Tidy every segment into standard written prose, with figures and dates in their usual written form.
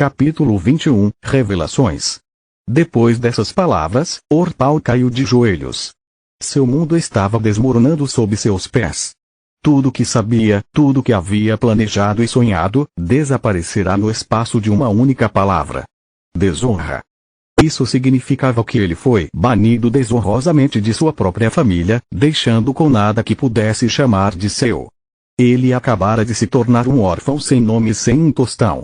Capítulo 21 Revelações. Depois dessas palavras, Orpal caiu de joelhos. Seu mundo estava desmoronando sob seus pés. Tudo que sabia, tudo que havia planejado e sonhado, desaparecerá no espaço de uma única palavra: desonra. Isso significava que ele foi banido desonrosamente de sua própria família, deixando com nada que pudesse chamar de seu. Ele acabara de se tornar um órfão sem nome e sem um tostão.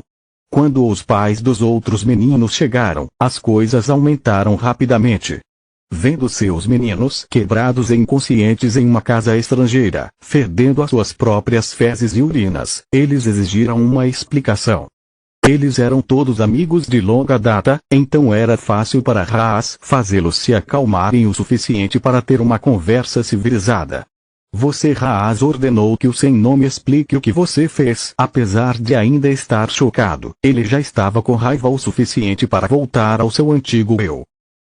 Quando os pais dos outros meninos chegaram, as coisas aumentaram rapidamente. Vendo seus meninos quebrados e inconscientes em uma casa estrangeira, fedendo as suas próprias fezes e urinas, eles exigiram uma explicação. Eles eram todos amigos de longa data, então era fácil para Haas fazê-los se acalmarem o suficiente para ter uma conversa civilizada. Você Haas ordenou que o sem nome explique o que você fez. Apesar de ainda estar chocado, ele já estava com raiva o suficiente para voltar ao seu antigo eu.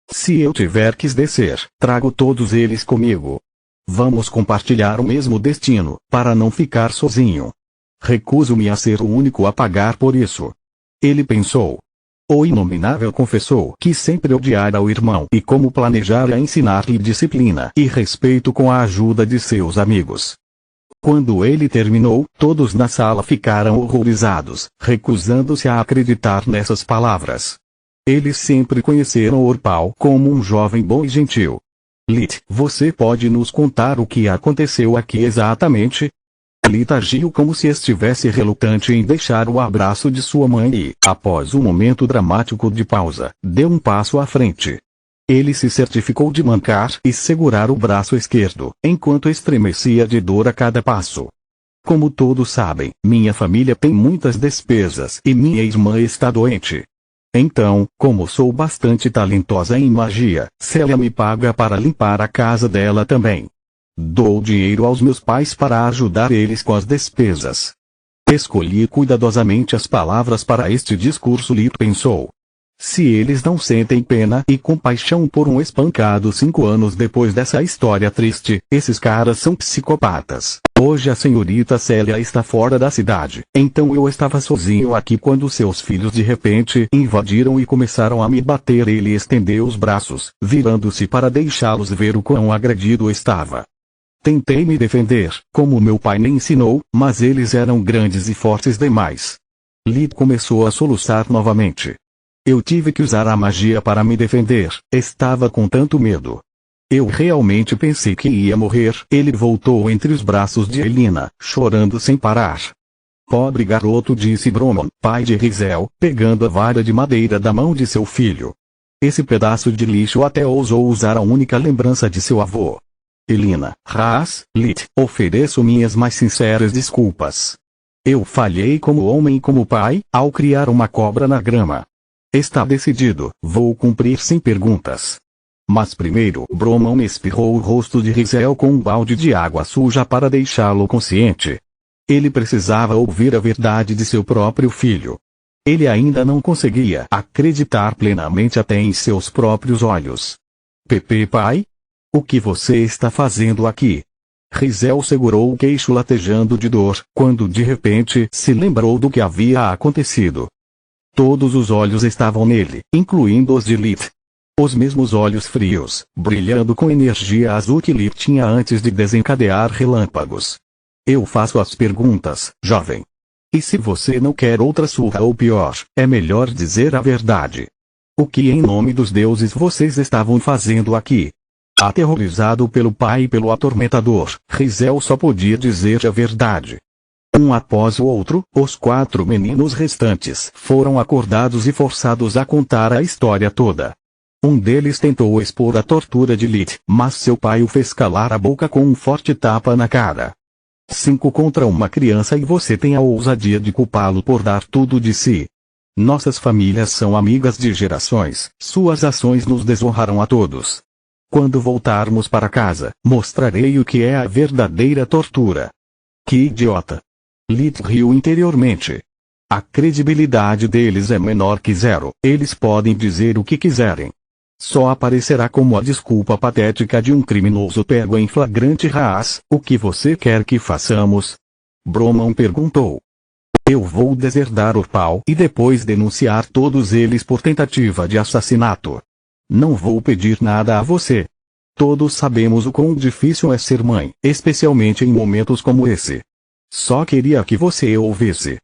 Se eu tiver que descer, trago todos eles comigo. Vamos compartilhar o mesmo destino, para não ficar sozinho. Recuso-me a ser o único a pagar por isso. Ele pensou. O Inominável confessou que sempre odiara o irmão e como planejara ensinar-lhe disciplina e respeito com a ajuda de seus amigos. Quando ele terminou, todos na sala ficaram horrorizados, recusando-se a acreditar nessas palavras. Eles sempre conheceram Orpal como um jovem bom e gentil. Lit, você pode nos contar o que aconteceu aqui exatamente? Lit agiu como se estivesse relutante em deixar o abraço de sua mãe e, após um momento dramático de pausa, deu um passo à frente. Ele se certificou de mancar e segurar o braço esquerdo, enquanto estremecia de dor a cada passo. Como todos sabem, minha família tem muitas despesas e minha irmã está doente. Então, como sou bastante talentosa em magia, Célia me paga para limpar a casa dela também. Dou dinheiro aos meus pais para ajudar eles com as despesas. Escolhi cuidadosamente as palavras para este discurso. Lit pensou. Se eles não sentem pena e compaixão por um espancado 5 anos depois dessa história triste, esses caras são psicopatas. Hoje a senhorita Célia está fora da cidade, então eu estava sozinho aqui quando seus filhos de repente invadiram e começaram a me bater. Ele estendeu os braços, virando-se para deixá-los ver o quão agredido estava. Tentei me defender, como meu pai me ensinou, mas eles eram grandes e fortes demais. Lit começou a soluçar novamente. Eu tive que usar a magia para me defender, estava com tanto medo. Eu realmente pensei que ia morrer. Ele voltou entre os braços de Elina, chorando sem parar. Pobre garoto, disse Bromon, pai de Rizel, pegando a vara de madeira da mão de seu filho. Esse pedaço de lixo até ousou usar a única lembrança de seu avô. Elina, Haas, Lit, ofereço minhas mais sinceras desculpas. Eu falhei como homem e como pai, ao criar uma cobra na grama. Está decidido, vou cumprir sem perguntas. Mas primeiro, Bromon espirrou o rosto de Rizel com um balde de água suja para deixá-lo consciente. Ele precisava ouvir a verdade de seu próprio filho. Ele ainda não conseguia acreditar plenamente até em seus próprios olhos. Pepe pai? O que você está fazendo aqui? Rizel segurou o queixo latejando de dor, quando de repente se lembrou do que havia acontecido. Todos os olhos estavam nele, incluindo os de Lit. Os mesmos olhos frios, brilhando com energia azul que Lit tinha antes de desencadear relâmpagos. Eu faço as perguntas, jovem. E se você não quer outra surra ou pior, é melhor dizer a verdade. O que em nome dos deuses vocês estavam fazendo aqui? Aterrorizado pelo pai e pelo atormentador, Rizel só podia dizer a verdade. Um após o outro, os 4 meninos restantes foram acordados e forçados a contar a história toda. Um deles tentou expor a tortura de Lit, mas seu pai o fez calar a boca com um forte tapa na cara. 5 contra uma criança e você tem a ousadia de culpá-lo por dar tudo de si. Nossas famílias são amigas de gerações, suas ações nos desonrarão a todos. Quando voltarmos para casa, mostrarei o que é a verdadeira tortura. Que idiota! Lit riu interiormente. A credibilidade deles é menor que zero, eles podem dizer o que quiserem. Só aparecerá como a desculpa patética de um criminoso pego em flagrante. Haas, o que você quer que façamos? Bromon perguntou. Eu vou deserdar Urpal e depois denunciar todos eles por tentativa de assassinato. Não vou pedir nada a você. Todos sabemos o quão difícil é ser mãe, especialmente em momentos como esse. Só queria que você ouvisse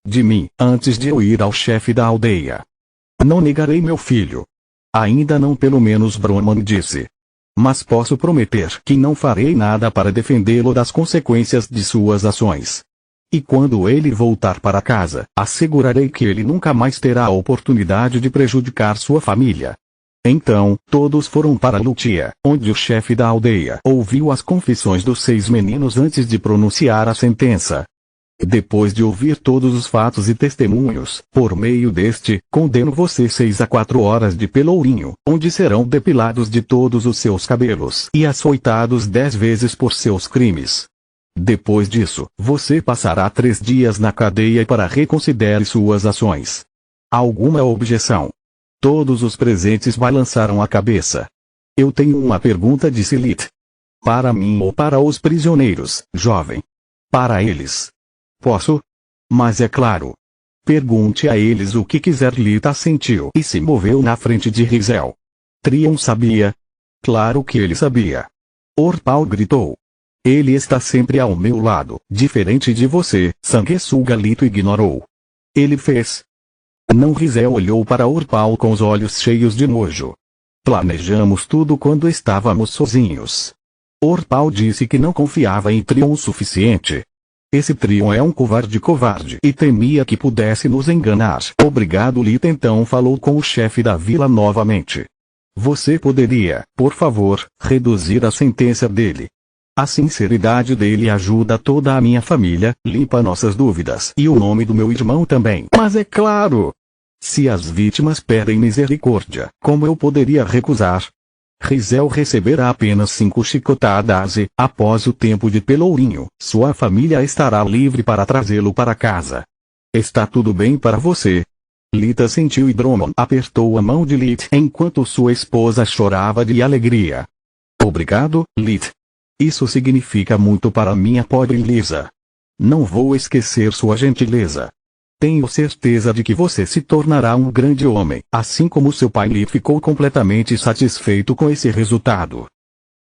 de mim, antes de eu ir ao chefe da aldeia. Não negarei meu filho. Ainda não, pelo menos Brahman disse. Mas posso prometer que não farei nada para defendê-lo das consequências de suas ações. E quando ele voltar para casa, assegurarei que ele nunca mais terá a oportunidade de prejudicar sua família. Então, todos foram para Lutia, onde o chefe da aldeia ouviu as confissões dos 6 meninos antes de pronunciar a sentença. Depois de ouvir todos os fatos e testemunhos, por meio deste, condeno você 6 a 4 horas de pelourinho, onde serão depilados de todos os seus cabelos e açoitados 10 vezes por seus crimes. Depois disso, você passará 3 dias na cadeia para reconsiderar suas ações. Alguma objeção? Todos os presentes balançaram a cabeça. Eu tenho uma pergunta, disse Lit. Para mim ou para os prisioneiros, jovem? Para eles. Posso? Mas é claro. Pergunte a eles o que quiser. Lit assentiu e se moveu na frente de Rizel. Trion sabia? Claro que ele sabia. Urpal gritou. Ele está sempre ao meu lado, diferente de você, sanguessuga. Lito ignorou. Ele fez. Não. Rizel olhou para Urpal com os olhos cheios de nojo. Planejamos tudo quando estávamos sozinhos. Urpal disse que não confiava em Trion o suficiente. Esse Trion é um covarde e temia que pudesse nos enganar. Obrigado. Lita então falou com o chefe da vila novamente. Você poderia, por favor, reduzir a sentença dele? A sinceridade dele ajuda toda a minha família, limpa nossas dúvidas e o nome do meu irmão também. Mas é claro! Se as vítimas pedem misericórdia, como eu poderia recusar? Rizel receberá apenas 5 chicotadas e, após o tempo de pelourinho, sua família estará livre para trazê-lo para casa. Está tudo bem para você? Lita sentiu e Brahman apertou a mão de Lit enquanto sua esposa chorava de alegria. Obrigado, Lit. Isso significa muito para minha pobre Lisa. Não vou esquecer sua gentileza. Tenho certeza de que você se tornará um grande homem, assim como seu pai. Lit ficou completamente satisfeito com esse resultado.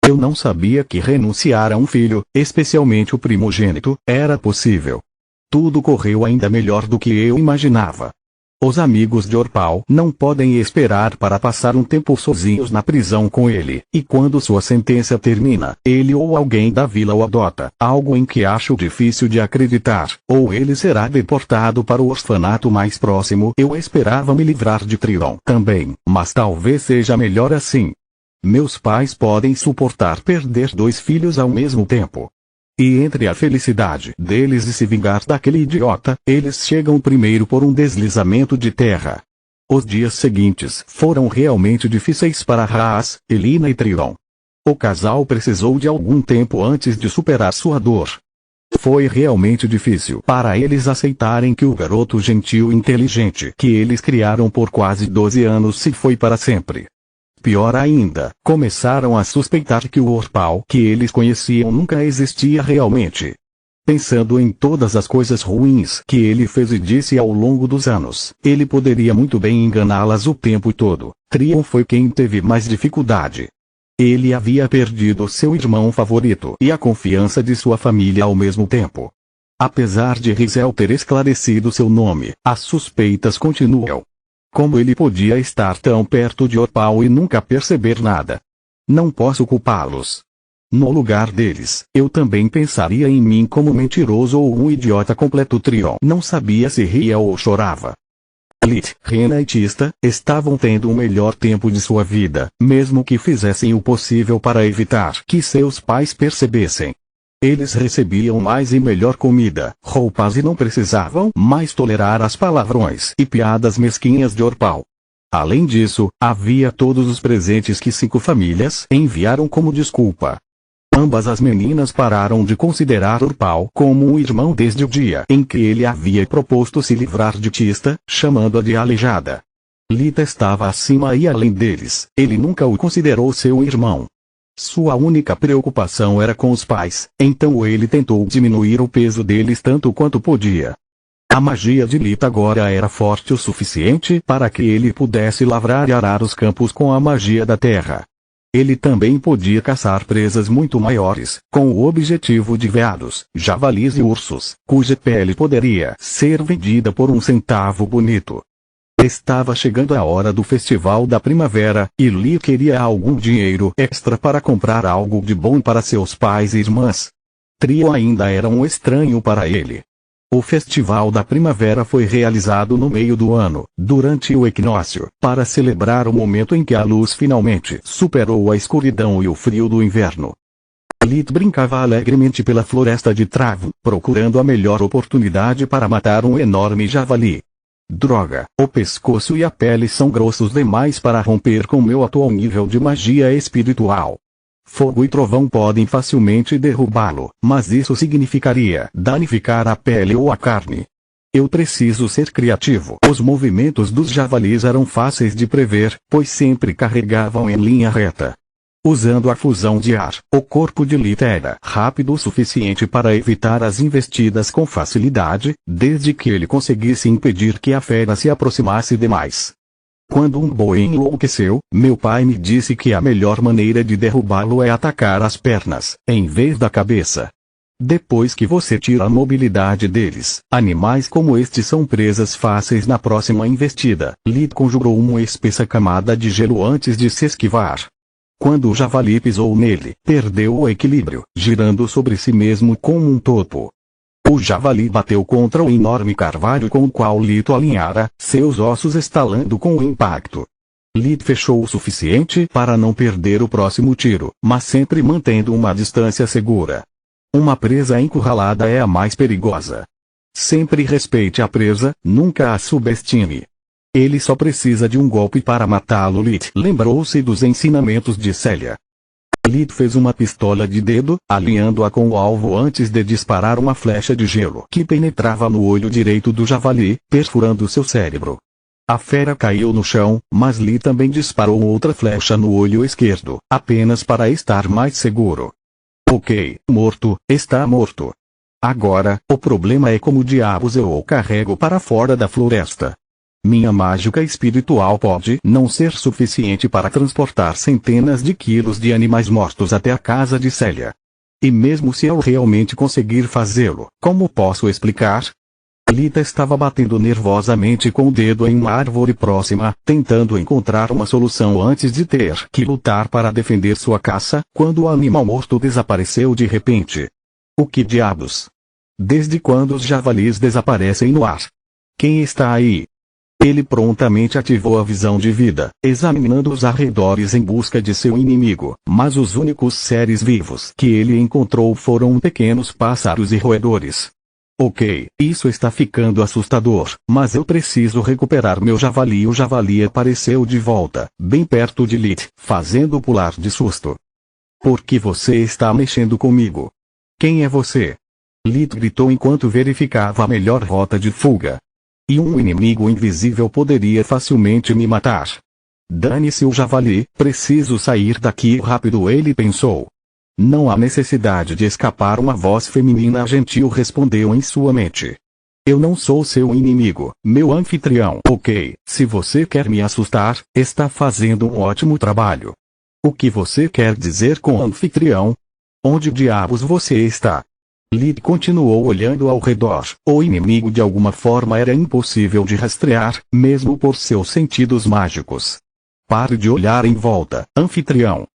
Eu não sabia que renunciar a um filho, especialmente o primogênito, era possível. Tudo correu ainda melhor do que eu imaginava. Os amigos de Urpal não podem esperar para passar um tempo sozinhos na prisão com ele, e quando sua sentença termina, ele ou alguém da vila o adota, algo em que acho difícil de acreditar, ou ele será deportado para o orfanato mais próximo. Eu esperava me livrar de Trion também, mas talvez seja melhor assim. Meus pais podem suportar perder 2 filhos ao mesmo tempo. E entre a felicidade deles de se vingar daquele idiota, eles chegam primeiro por um deslizamento de terra. Os dias seguintes foram realmente difíceis para Haas, Elina e Trion. O casal precisou de algum tempo antes de superar sua dor. Foi realmente difícil para eles aceitarem que o garoto gentil e inteligente que eles criaram por quase 12 anos se foi para sempre. Pior ainda, começaram a suspeitar que o Urpal que eles conheciam nunca existia realmente. Pensando em todas as coisas ruins que ele fez e disse ao longo dos anos, ele poderia muito bem enganá-las o tempo todo. Trion foi quem teve mais dificuldade. Ele havia perdido seu irmão favorito e a confiança de sua família ao mesmo tempo. Apesar de Rizel ter esclarecido seu nome, as suspeitas continuam. Como ele podia estar tão perto de Urpal e nunca perceber nada? Não posso culpá-los. No lugar deles, eu também pensaria em mim como mentiroso ou um idiota completo. Trion não sabia se ria ou chorava. Lit, Rena e Tista estavam tendo o melhor tempo de sua vida, mesmo que fizessem o possível para evitar que seus pais percebessem. Eles recebiam mais e melhor comida, roupas e não precisavam mais tolerar as palavrões e piadas mesquinhas de Urpal. Além disso, havia todos os presentes que 5 famílias enviaram como desculpa. Ambas as meninas pararam de considerar Urpal como um irmão desde o dia em que ele havia proposto se livrar de Tista, chamando-a de aleijada. Lita estava acima e além deles, ele nunca o considerou seu irmão. Sua única preocupação era com os pais, então ele tentou diminuir o peso deles tanto quanto podia. A magia de Lit agora era forte o suficiente para que ele pudesse lavrar e arar os campos com a magia da terra. Ele também podia caçar presas muito maiores, com o objetivo de veados, javalis e ursos, cuja pele poderia ser vendida por um centavo bonito. Estava chegando a hora do festival da primavera, e Lee queria algum dinheiro extra para comprar algo de bom para seus pais e irmãs. Trio ainda era um estranho para ele. O festival da primavera foi realizado no meio do ano, durante o equinócio, para celebrar o momento em que a luz finalmente superou a escuridão e o frio do inverno. Lit brincava alegremente pela floresta de Travo, procurando a melhor oportunidade para matar um enorme javali. Droga, o pescoço e a pele são grossos demais para romper com meu atual nível de magia espiritual. Fogo e trovão podem facilmente derrubá-lo, mas isso significaria danificar a pele ou a carne. Eu preciso ser criativo. Os movimentos dos javalis eram fáceis de prever, pois sempre carregavam em linha reta. Usando a fusão de ar, o corpo de Lit era rápido o suficiente para evitar as investidas com facilidade, desde que ele conseguisse impedir que a fera se aproximasse demais. Quando um boi enlouqueceu, meu pai me disse que a melhor maneira de derrubá-lo é atacar as pernas, em vez da cabeça. Depois que você tira a mobilidade deles, animais como estes são presas fáceis na próxima investida. Lit conjurou uma espessa camada de gelo antes de se esquivar. Quando o javali pisou nele, perdeu o equilíbrio, girando sobre si mesmo como um topo. O javali bateu contra o enorme carvalho com o qual Lit o alinhara, seus ossos estalando com o impacto. Lit fechou o suficiente para não perder o próximo tiro, mas sempre mantendo uma distância segura. Uma presa encurralada é a mais perigosa. Sempre respeite a presa, nunca a subestime. Ele só precisa de um golpe para matá-lo. Lit lembrou-se dos ensinamentos de Célia. Lit fez uma pistola de dedo, alinhando-a com o alvo antes de disparar uma flecha de gelo que penetrava no olho direito do javali, perfurando seu cérebro. A fera caiu no chão, mas Lit também disparou outra flecha no olho esquerdo, apenas para estar mais seguro. Ok, morto, está morto. Agora, o problema é como diabos eu o carrego para fora da floresta. Minha mágica espiritual pode não ser suficiente para transportar centenas de quilos de animais mortos até a casa de Célia. E mesmo se eu realmente conseguir fazê-lo, como posso explicar? Lita estava batendo nervosamente com o dedo em uma árvore próxima, tentando encontrar uma solução antes de ter que lutar para defender sua caça, quando o animal morto desapareceu de repente. O que diabos? Desde quando os javalis desaparecem no ar? Quem está aí? Ele prontamente ativou a visão de vida, examinando os arredores em busca de seu inimigo, mas os únicos seres vivos que ele encontrou foram pequenos pássaros e roedores. Ok, isso está ficando assustador, mas eu preciso recuperar meu javali. O javali apareceu de volta, bem perto de Lit, fazendo pular de susto. Por que você está mexendo comigo? Quem é você? Lit gritou enquanto verificava a melhor rota de fuga. E um inimigo invisível poderia facilmente me matar. Dane-se o javali, preciso sair daqui rápido, ele pensou. Não há necessidade de escapar, uma voz feminina gentil respondeu em sua mente. Eu não sou seu inimigo, meu anfitrião. Ok, se você quer me assustar, está fazendo um ótimo trabalho. O que você quer dizer com anfitrião? Onde diabos você está? Lit continuou olhando ao redor. O inimigo de alguma forma era impossível de rastrear, mesmo por seus sentidos mágicos. Pare de olhar em volta, anfitrião.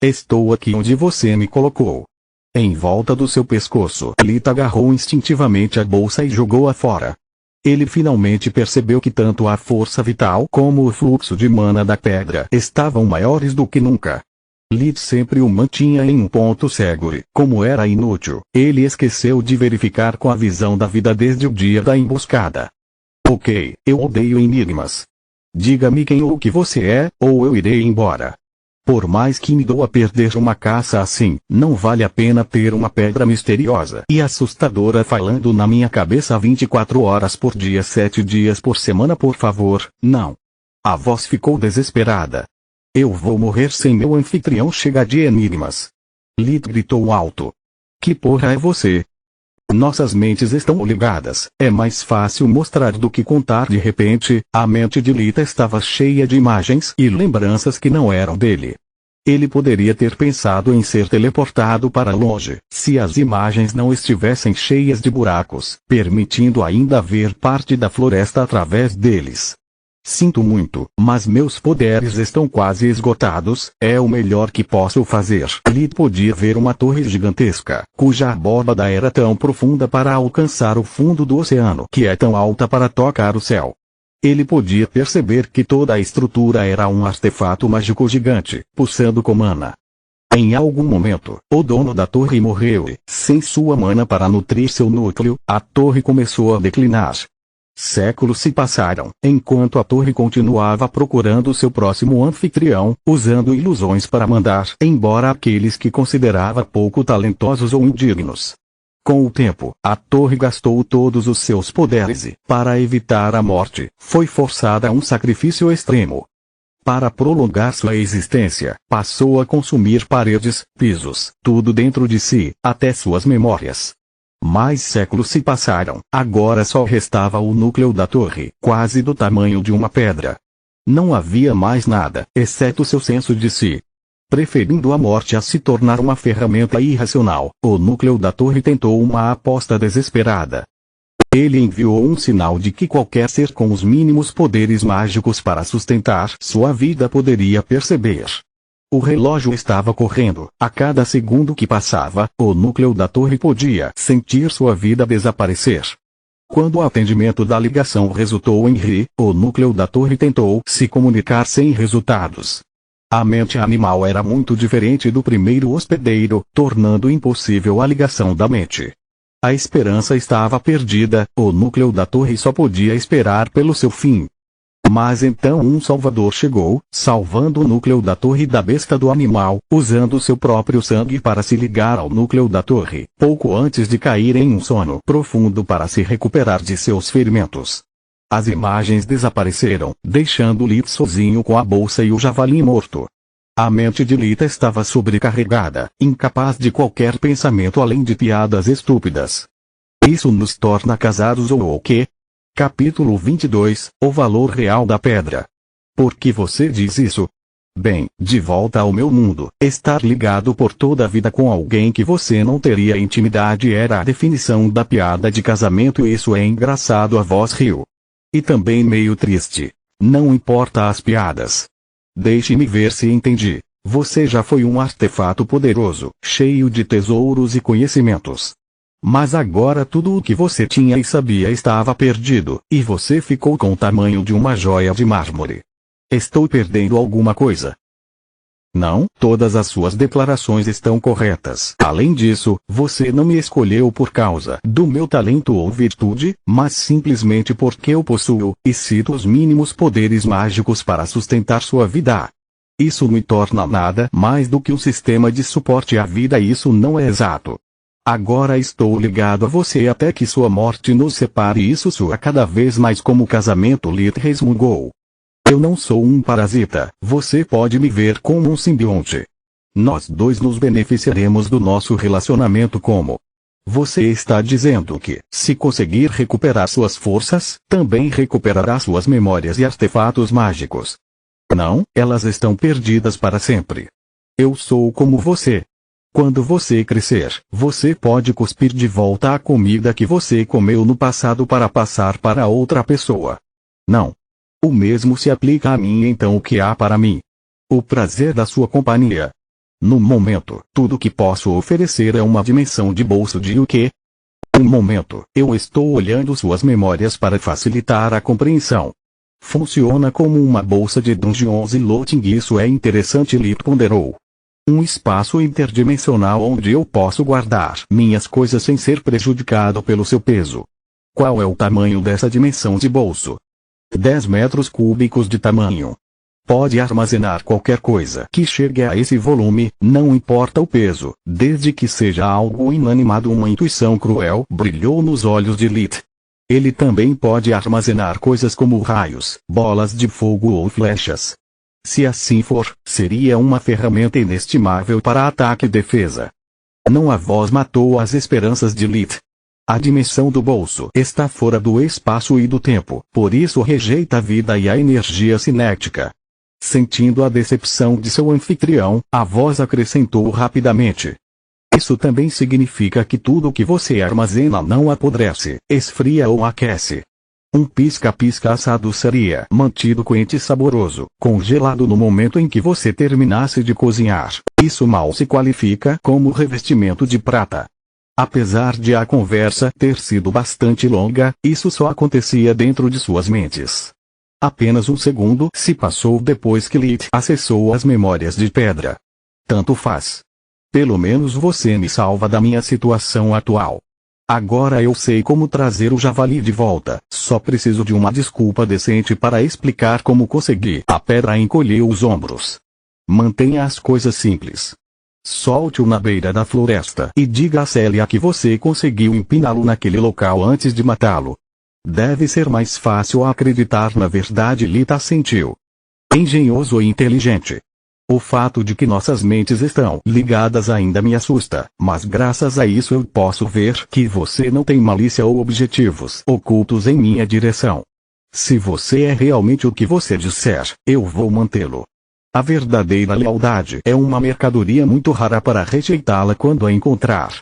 Estou aqui onde você me colocou. Em volta do seu pescoço. Lit agarrou instintivamente a bolsa e jogou-a fora. Ele finalmente percebeu que tanto a força vital como o fluxo de mana da pedra estavam maiores do que nunca. Lit sempre o mantinha em um ponto cego e, como era inútil, ele esqueceu de verificar com a visão da vida desde o dia da emboscada. Ok, eu odeio enigmas. Diga-me quem ou o que você é, ou eu irei embora. Por mais que me doa perder uma caça assim, não vale a pena ter uma pedra misteriosa e assustadora falando na minha cabeça 24 horas por dia, 7 dias por semana, por favor, não. A voz ficou desesperada. Eu vou morrer sem meu anfitrião chega de enigmas. Lit gritou alto. Que porra é você? Nossas mentes estão ligadas, é mais fácil mostrar do que contar. De repente, a mente de Lita estava cheia de imagens e lembranças que não eram dele. Ele poderia ter pensado em ser teleportado para longe, se as imagens não estivessem cheias de buracos, permitindo ainda ver parte da floresta através deles. Sinto muito, mas meus poderes estão quase esgotados, é o melhor que posso fazer. Lita podia ver uma torre gigantesca, cuja abóbada era tão profunda para alcançar o fundo do oceano, que é tão alta para tocar o céu. Ele podia perceber que toda a estrutura era um artefato mágico gigante, pulsando com mana. Em algum momento, o dono da torre morreu e, sem sua mana para nutrir seu núcleo, a torre começou a declinar. Séculos se passaram, enquanto a torre continuava procurando seu próximo anfitrião, usando ilusões para mandar embora aqueles que considerava pouco talentosos ou indignos. Com o tempo, a torre gastou todos os seus poderes e, para evitar a morte, foi forçada a um sacrifício extremo. Para prolongar sua existência, passou a consumir paredes, pisos, tudo dentro de si, até suas memórias. Mais séculos se passaram, agora só restava o núcleo da torre, quase do tamanho de uma pedra. Não havia mais nada, exceto seu senso de si. Preferindo a morte a se tornar uma ferramenta irracional, o núcleo da torre tentou uma aposta desesperada. Ele enviou um sinal de que qualquer ser com os mínimos poderes mágicos para sustentar sua vida poderia perceber. O relógio estava correndo, a cada segundo que passava, o núcleo da torre podia sentir sua vida desaparecer. Quando o atendimento da ligação resultou em ri, o núcleo da torre tentou se comunicar sem resultados. A mente animal era muito diferente do primeiro hospedeiro, tornando impossível a ligação da mente. A esperança estava perdida, o núcleo da torre só podia esperar pelo seu fim. Mas então um salvador chegou, salvando o núcleo da torre da besta do animal, usando seu próprio sangue para se ligar ao núcleo da torre, pouco antes de cair em um sono profundo para se recuperar de seus ferimentos. As imagens desapareceram, deixando Lita sozinho com a bolsa e o javali morto. A mente de Lita estava sobrecarregada, incapaz de qualquer pensamento além de piadas estúpidas. Isso nos torna casados ou o quê? Capítulo 22, O valor real da pedra. Por que você diz isso? Bem, de volta ao meu mundo, estar ligado por toda a vida com alguém que você não teria intimidade era a definição da piada de casamento e isso é engraçado. A voz riu. E também meio triste. Não importa as piadas. Deixe-me ver se entendi. Você já foi um artefato poderoso, cheio de tesouros e conhecimentos. Mas agora tudo o que você tinha e sabia estava perdido, e você ficou com o tamanho de uma joia de mármore. Estou perdendo alguma coisa? Não, todas as suas declarações estão corretas. Além disso, você não me escolheu por causa do meu talento ou virtude, mas simplesmente porque eu possuo, e cito os mínimos poderes mágicos para sustentar sua vida. Isso me torna nada mais do que um sistema de suporte à vida e isso não é exato. Agora estou ligado a você até que sua morte nos separe e isso soa cada vez mais como casamento. Lita resmungou. Eu não sou um parasita, você pode me ver como um simbionte. Nós dois nos beneficiaremos do nosso relacionamento como. Você está dizendo que, se conseguir recuperar suas forças, também recuperará suas memórias e artefatos mágicos. Não, elas estão perdidas para sempre. Eu sou como você. Quando você crescer, você pode cuspir de volta a comida que você comeu no passado para passar para outra pessoa. Não. O mesmo se aplica a mim. Então o que há para mim? O prazer da sua companhia. No momento, tudo que posso oferecer é uma dimensão de bolso de o quê? Um momento, eu estou olhando suas memórias para facilitar a compreensão. Funciona como uma bolsa de Dungeons e Looting. Isso é interessante. Lita ponderou. Um espaço interdimensional onde eu posso guardar minhas coisas sem ser prejudicado pelo seu peso. Qual é o tamanho dessa dimensão de bolso? 10 metros cúbicos de tamanho. Pode armazenar qualquer coisa que chegue a esse volume, não importa o peso, desde que seja algo inanimado. Uma intuição cruel brilhou nos olhos de Lita. Ele também pode armazenar coisas como raios, bolas de fogo ou flechas. Se assim for, seria uma ferramenta inestimável para ataque e defesa. Não, a voz matou as esperanças de Lita. A dimensão do bolso está fora do espaço e do tempo, por isso rejeita a vida e a energia cinética. Sentindo a decepção de seu anfitrião, a voz acrescentou rapidamente. Isso também significa que tudo o que você armazena não apodrece, esfria ou aquece. Um pisca-pisca assado seria mantido quente e saboroso, congelado no momento em que você terminasse de cozinhar. Isso mal se qualifica como revestimento de prata. Apesar de a conversa ter sido bastante longa, isso só acontecia dentro de suas mentes. Apenas um segundo se passou depois que Lilith acessou as memórias de pedra. Tanto faz. Pelo menos você me salva da minha situação atual. Agora eu sei como trazer o javali de volta, só preciso de uma desculpa decente para explicar como consegui. A pedra encolheu os ombros. Mantenha as coisas simples. Solte-o na beira da floresta e diga a Célia que você conseguiu empiná-lo naquele local antes de matá-lo. Deve ser mais fácil acreditar na verdade, Lita sentiu. Engenhoso e inteligente. O fato de que nossas mentes estão ligadas ainda me assusta, mas graças a isso eu posso ver que você não tem malícia ou objetivos ocultos em minha direção. Se você é realmente o que você disser, eu vou mantê-lo. A verdadeira lealdade é uma mercadoria muito rara para rejeitá-la quando a encontrar.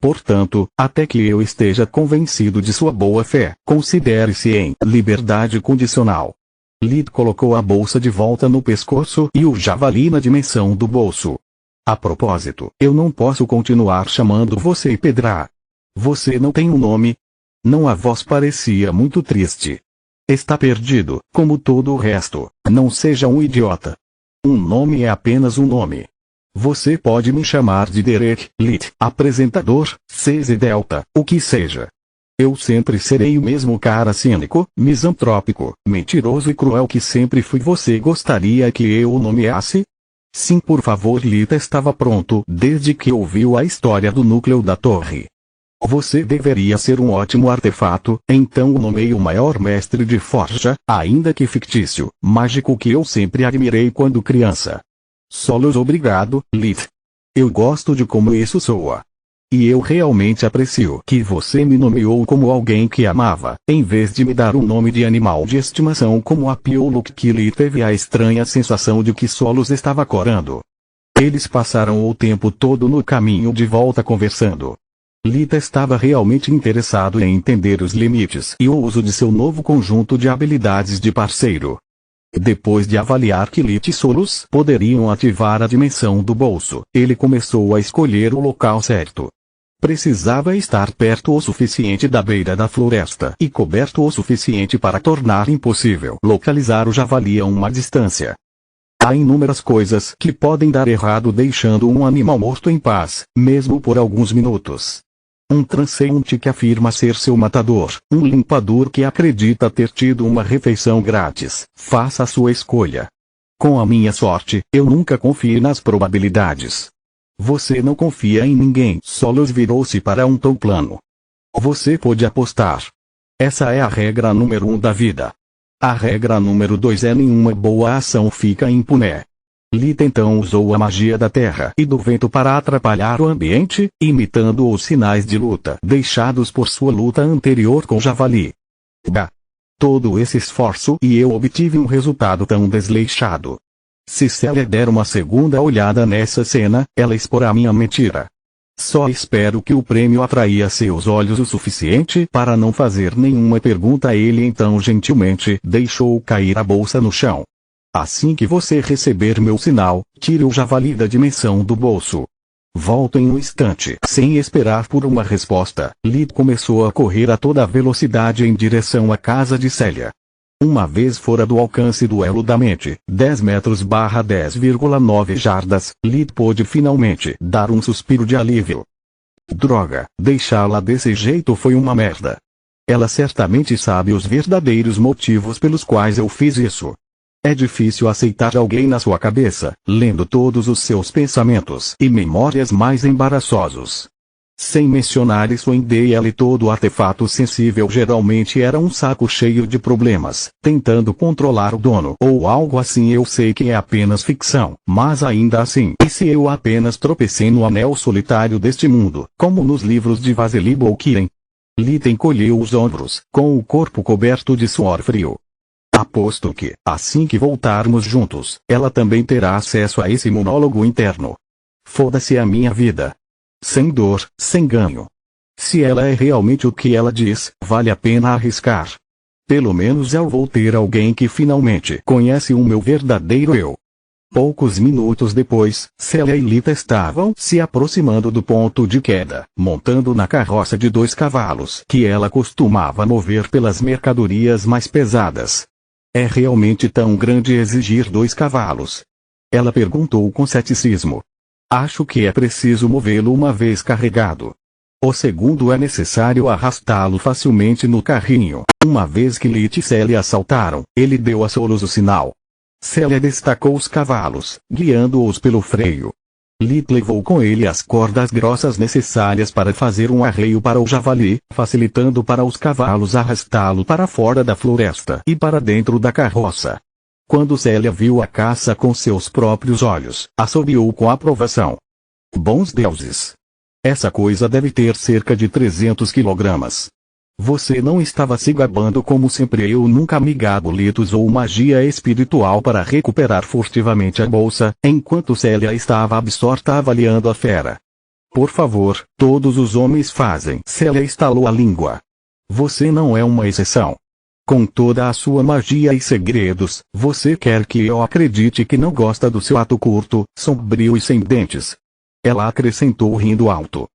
Portanto, até que eu esteja convencido de sua boa fé, considere-se em liberdade condicional. Lid colocou a bolsa de volta no pescoço e o javali na dimensão do bolso. A propósito, eu não posso continuar chamando você Pedra. Você não tem um nome? Não, a voz parecia muito triste. Está perdido, como todo o resto. Não seja um idiota. Um nome é apenas um nome. Você pode me chamar de Derek, Lit, apresentador, CZ Delta, o que seja. Eu sempre serei o mesmo cara cínico, misantrópico, mentiroso e cruel que sempre fui. Você gostaria que eu o nomeasse? Sim, por favor. Lita estava pronto desde que ouviu a história do núcleo da torre. Você deveria ser um ótimo artefato, então o nomeei o maior mestre de forja, ainda que fictício, mágico que eu sempre admirei quando criança. Solos, obrigado, Lit. Eu gosto de como isso soa. E eu realmente aprecio que você me nomeou como alguém que amava, em vez de me dar um nome de animal de estimação como a Piolo, que Lit teve a estranha sensação de que Solos estava corando. Eles passaram o tempo todo no caminho de volta conversando. Lita estava realmente interessado em entender os limites e o uso de seu novo conjunto de habilidades de parceiro. Depois de avaliar que Lit e Solos poderiam ativar a dimensão do bolso, ele começou a escolher o local certo. Precisava estar perto o suficiente da beira da floresta e coberto o suficiente para tornar impossível localizar o javali a uma distância. Há inúmeras coisas que podem dar errado deixando um animal morto em paz, mesmo por alguns minutos. Um transeunte que afirma ser seu matador, um limpador que acredita ter tido uma refeição grátis. Faça a sua escolha. Com a minha sorte, eu nunca confio nas probabilidades. Você não confia em ninguém. Solos virou-se para um tom plano. Você pode apostar. Essa é a regra número 1 da vida. A regra número 2 é: nenhuma boa ação fica impune. Lita então usou a magia da terra e do vento para atrapalhar o ambiente, imitando os sinais de luta deixados por sua luta anterior com Javali. Todo esse esforço e eu obtive um resultado tão desleixado. Se Célia der uma segunda olhada nessa cena, ela exporá minha mentira. Só espero que o prêmio atraia seus olhos o suficiente para não fazer nenhuma pergunta. Ele então gentilmente deixou cair a bolsa no chão. Assim que você receber meu sinal, tire o javali da dimensão do bolso. Volto em um instante. Sem esperar por uma resposta, Lit começou a correr a toda velocidade em direção à casa de Célia. Uma vez fora do alcance do elo da mente, 10 metros/10,9 jardas, Lit pôde finalmente dar um suspiro de alívio. Droga, deixá-la desse jeito foi uma merda. Ela certamente sabe os verdadeiros motivos pelos quais eu fiz isso. É difícil aceitar alguém na sua cabeça, lendo todos os seus pensamentos e memórias mais embaraçosos. Sem mencionar isso em DL, todo artefato sensível geralmente era um saco cheio de problemas, tentando controlar o dono ou algo assim. Eu sei que é apenas ficção, mas ainda assim, e se eu apenas tropecei no anel solitário deste mundo, como nos livros de Vasily Bolkiren? Lita encolheu os ombros, com o corpo coberto de suor frio. Aposto que, assim que voltarmos juntos, ela também terá acesso a esse monólogo interno. Foda-se a minha vida. Sem dor, sem ganho. Se ela é realmente o que ela diz, vale a pena arriscar. Pelo menos eu vou ter alguém que finalmente conhece o meu verdadeiro eu. Poucos minutos depois, Célia e Lita estavam se aproximando do ponto de queda, montando na carroça de 2 cavalos que ela costumava mover pelas mercadorias mais pesadas. É realmente tão grande exigir 2 cavalos? Ela perguntou com ceticismo. Acho que é preciso movê-lo uma vez carregado. O segundo é necessário arrastá-lo facilmente no carrinho. Uma vez que Lita e Célia saltaram, ele deu a Solos o sinal. Célia destacou os cavalos, guiando-os pelo freio. Lita levou com ele as cordas grossas necessárias para fazer um arreio para o javali, facilitando para os cavalos arrastá-lo para fora da floresta e para dentro da carroça. Quando Célia viu a caça com seus próprios olhos, assobiou com aprovação. Bons deuses! Essa coisa deve ter cerca de 300 quilogramas. Você não estava se gabando como sempre. Eu nunca me gabo. Lita usou magia espiritual para recuperar furtivamente a bolsa, enquanto Célia estava absorta avaliando a fera. Por favor, todos os homens fazem. Célia estalou a língua. Você não é uma exceção. Com toda a sua magia e segredos, você quer que eu acredite que não gosta do seu ato curto, sombrio e sem dentes. Ela acrescentou rindo alto.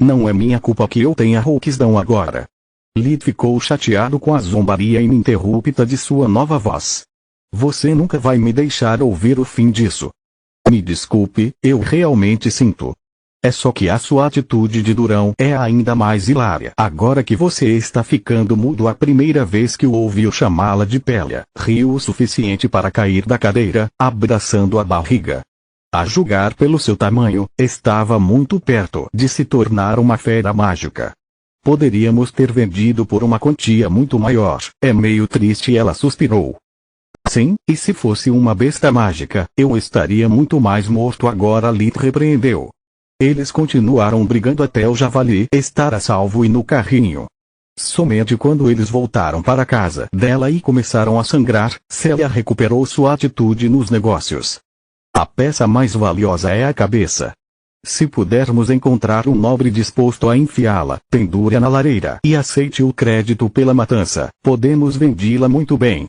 Não é minha culpa que eu tenha rouquidão agora. Lita ficou chateado com a zombaria ininterrupta de sua nova voz. Você nunca vai me deixar ouvir o fim disso. Me desculpe, eu realmente sinto. É só que a sua atitude de durão é ainda mais hilária. Agora que você está ficando mudo. A primeira vez que o ouviu chamá-la de Pélia, riu o suficiente para cair da cadeira, abraçando a barriga. A julgar pelo seu tamanho, estava muito perto de se tornar uma fera mágica. Poderíamos ter vendido por uma quantia muito maior. É meio triste. Ela suspirou. Sim, e se fosse uma besta mágica, eu estaria muito mais morto agora. Lita repreendeu. Eles continuaram brigando até o javali estar a salvo e no carrinho. Somente quando eles voltaram para casa dela e começaram a sangrar, Célia recuperou sua atitude nos negócios. A peça mais valiosa é a cabeça. Se pudermos encontrar um nobre disposto a enfiá-la, pendure-a na lareira e aceite o crédito pela matança, podemos vendê-la muito bem.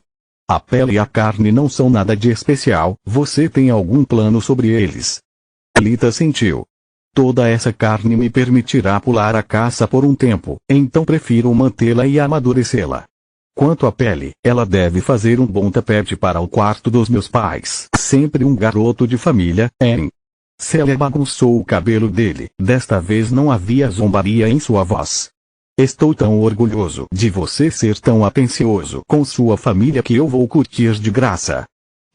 A pele e a carne não são nada de especial. Você tem algum plano sobre eles? Lita sentiu. Toda essa carne me permitirá pular a caça por um tempo, então prefiro mantê-la e amadurecê-la. Quanto à pele, ela deve fazer um bom tapete para o quarto dos meus pais. Sempre um garoto de família, hein? Célia bagunçou o cabelo dele. Desta vez não havia zombaria em sua voz. Estou tão orgulhoso de você ser tão atencioso com sua família que eu vou curtir de graça.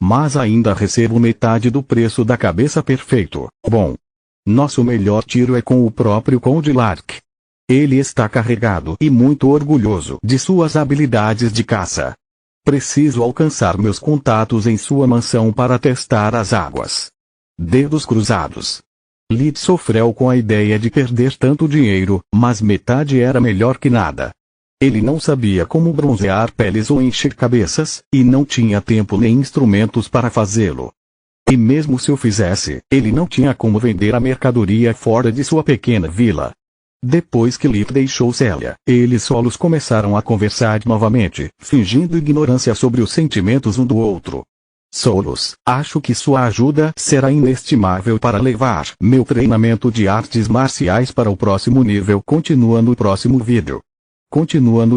Mas ainda recebo metade do preço da cabeça. Perfeito. Bom. Nosso melhor tiro é com o próprio Conde Lark. Ele está carregado e muito orgulhoso de suas habilidades de caça. Preciso alcançar meus contatos em sua mansão para testar as águas. Dedos cruzados. Lita sofreu com a ideia de perder tanto dinheiro, mas metade era melhor que nada. Ele não sabia como bronzear peles ou encher cabeças, e não tinha tempo nem instrumentos para fazê-lo. E mesmo se o fizesse, ele não tinha como vender a mercadoria fora de sua pequena vila. Depois que Lita deixou Célia, eles solos começaram a conversar novamente, fingindo ignorância sobre os sentimentos um do outro. Solos, acho que sua ajuda será inestimável para levar meu treinamento de artes marciais para o próximo nível. Continua no próximo vídeo. Continua no